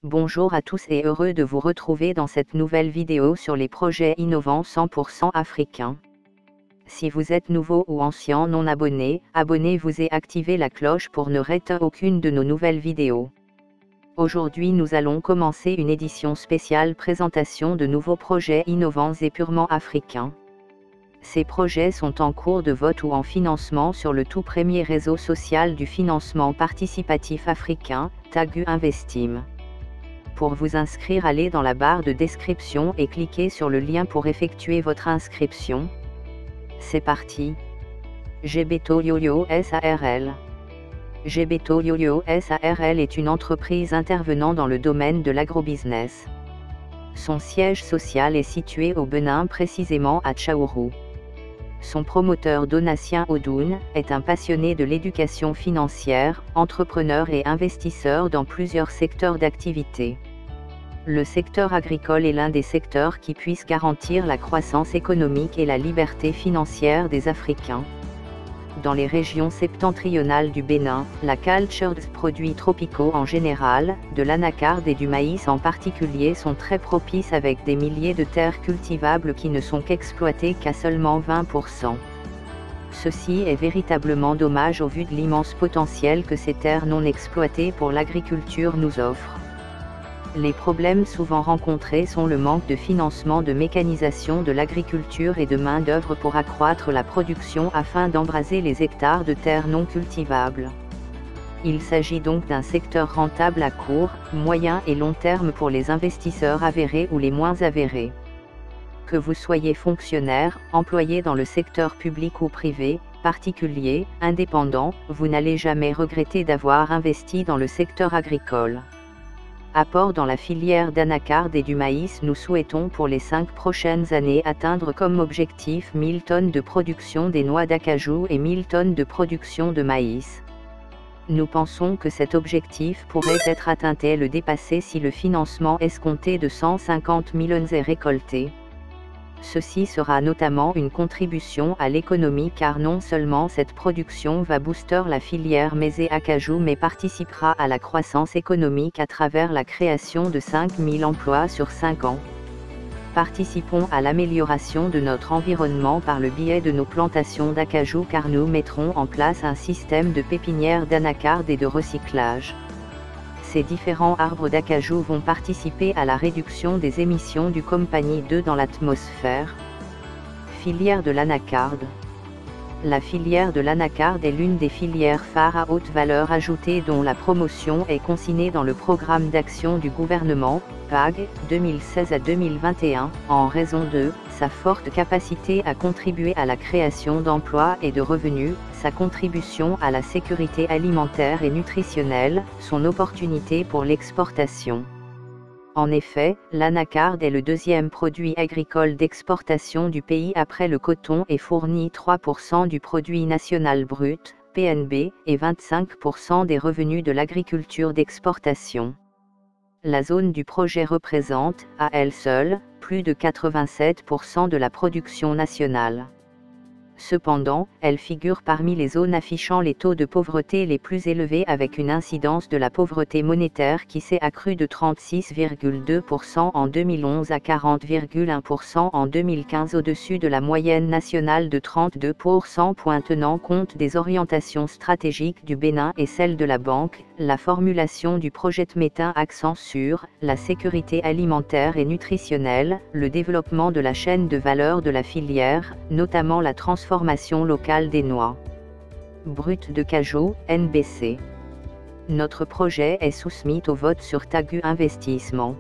Bonjour à tous et heureux de vous retrouver dans cette nouvelle vidéo sur les projets innovants 100% africains. Si vous êtes nouveau ou ancien non abonné, abonnez-vous et activez la cloche pour ne rater aucune de nos nouvelles vidéos. Aujourd'hui nous allons commencer une édition spéciale présentation de nouveaux projets innovants et purement africains. Ces projets sont en cours de vote ou en financement sur le tout premier réseau social du financement participatif africain, TAGU Investim. Pour vous inscrire, allez dans la barre de description et cliquez sur le lien pour effectuer votre inscription. C'est parti. Gebeto Yoyo SARL. Gebeto Yoyo SARL est une entreprise intervenant dans le domaine de l'agrobusiness. Son siège social est situé au Bénin, précisément à Tchaourou. Son promoteur Donatien Odoun est un passionné de l'éducation financière, entrepreneur et investisseur dans plusieurs secteurs d'activité. Le secteur agricole est l'un des secteurs qui puissent garantir la croissance économique et la liberté financière des Africains. Dans les régions septentrionales du Bénin, la culture des produits tropicaux en général, de l'anacarde et du maïs en particulier sont très propices avec des milliers de terres cultivables qui ne sont qu'exploitées qu'à seulement 20%. Ceci est véritablement dommage au vu de l'immense potentiel que ces terres non exploitées pour l'agriculture nous offrent. Les problèmes souvent rencontrés sont le manque de financement de mécanisation de l'agriculture et de main-d'œuvre pour accroître la production afin d'embraser les hectares de terres non cultivables. Il s'agit donc d'un secteur rentable à court, moyen et long terme pour les investisseurs avérés ou les moins avérés. Que vous soyez fonctionnaire, employé dans le secteur public ou privé, particulier, indépendant, vous n'allez jamais regretter d'avoir investi dans le secteur agricole. Apport dans la filière d'anacarde et du maïs. Nous souhaitons pour les 5 prochaines années atteindre comme objectif 1000 tonnes de production des noix d'acajou et 1000 tonnes de production de maïs. Nous pensons que cet objectif pourrait être atteint et le dépasser si le financement escompté de 150 millions est récolté. Ceci sera notamment une contribution à l'économie car non seulement cette production va booster la filière maïs et acajou mais participera à la croissance économique à travers la création de 5000 emplois sur 5 ans. Participons à l'amélioration de notre environnement par le biais de nos plantations d'acajou car nous mettrons en place un système de pépinière d'anacarde et de recyclage. Ces différents arbres d'acajou vont participer à la réduction des émissions du compagnie 2 dans l'atmosphère. Filière de l'anacarde. La filière de l'anacarde est l'une des filières phares à haute valeur ajoutée dont la promotion est consignée dans le programme d'action du gouvernement, PAG, 2016 à 2021, en raison de sa forte capacité à contribuer à la création d'emplois et de revenus, sa contribution à la sécurité alimentaire et nutritionnelle, son opportunité pour l'exportation. En effet, l'anacarde est le deuxième produit agricole d'exportation du pays après le coton et fournit 3% du produit national brut, PNB, et 25% des revenus de l'agriculture d'exportation. La zone du projet représente, à elle seule, plus de 87% de la production nationale. Cependant, elle figure parmi les zones affichant les taux de pauvreté les plus élevés avec une incidence de la pauvreté monétaire qui s'est accrue de 36,2% en 2011 à 40,1% en 2015 au-dessus de la moyenne nationale de 32%. Tenant compte des orientations stratégiques du Bénin et celles de la banque, la formulation du projet met un accent sur la sécurité alimentaire et nutritionnelle, le développement de la chaîne de valeur de la filière, notamment la transformation locale des noix brutes de cajou, NBC. Notre projet est soumis au vote sur TAGU Investissement.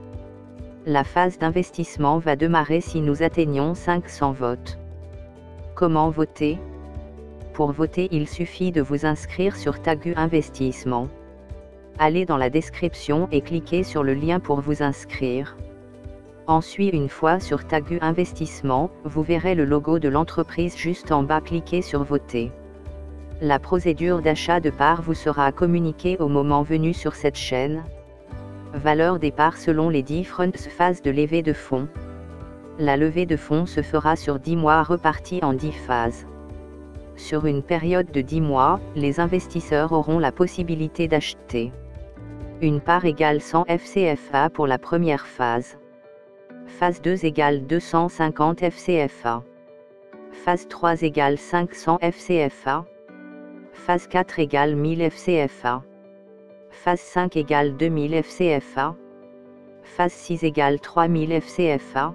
La phase d'investissement va démarrer si nous atteignons 500 votes. Comment voter? Pour voter, il suffit de vous inscrire sur TAGU Investissement. Allez dans la description et cliquez sur le lien pour vous inscrire. Ensuite, une fois sur TAGU Investissement, vous verrez le logo de l'entreprise juste en bas. Cliquez sur Voter. La procédure d'achat de parts vous sera communiquée au moment venu sur cette chaîne. Valeur des parts selon les différentes phases de levée de fonds. La levée de fonds se fera sur 10 mois repartie en 10 phases. Sur une période de 10 mois, les investisseurs auront la possibilité d'acheter Une part égale 100 FCFA pour la première phase. Phase 2 égale 250 FCFA. Phase 3 égale 500 FCFA. Phase 4 égale 1000 FCFA. Phase 5 égale 2000 FCFA. Phase 6 égale 3000 FCFA.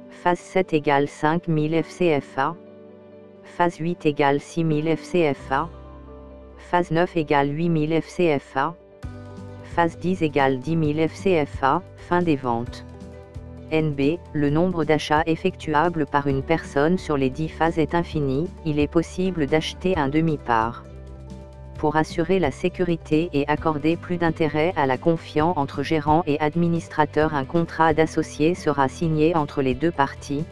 Phase 7 égale 5000 FCFA. Phase 8 égale 6000 FCFA. Phase 9 égale 8000 FCFA. Phase 10 égale 10 000 FCFA, fin des ventes. NB, le nombre d'achats effectuables par une personne sur les 10 phases est infini, il est possible d'acheter un demi-part. Pour assurer la sécurité et accorder plus d'intérêt à la confiance entre gérant et administrateur, un contrat d'associé sera signé entre les deux parties.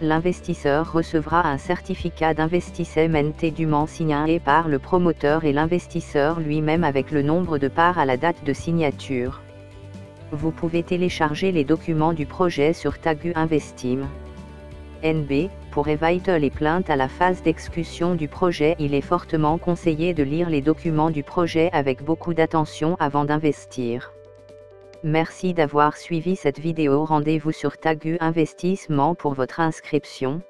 L'investisseur recevra un certificat d'investissement dûment signé par le promoteur et l'investisseur lui-même avec le nombre de parts à la date de signature. Vous pouvez télécharger les documents du projet sur Tagu Investim. NB, pour éviter les plaintes à la phase d'exécution du projet, il est fortement conseillé de lire les documents du projet avec beaucoup d'attention avant d'investir. Merci d'avoir suivi cette vidéo. Rendez-vous sur Tagu Investissement pour votre inscription.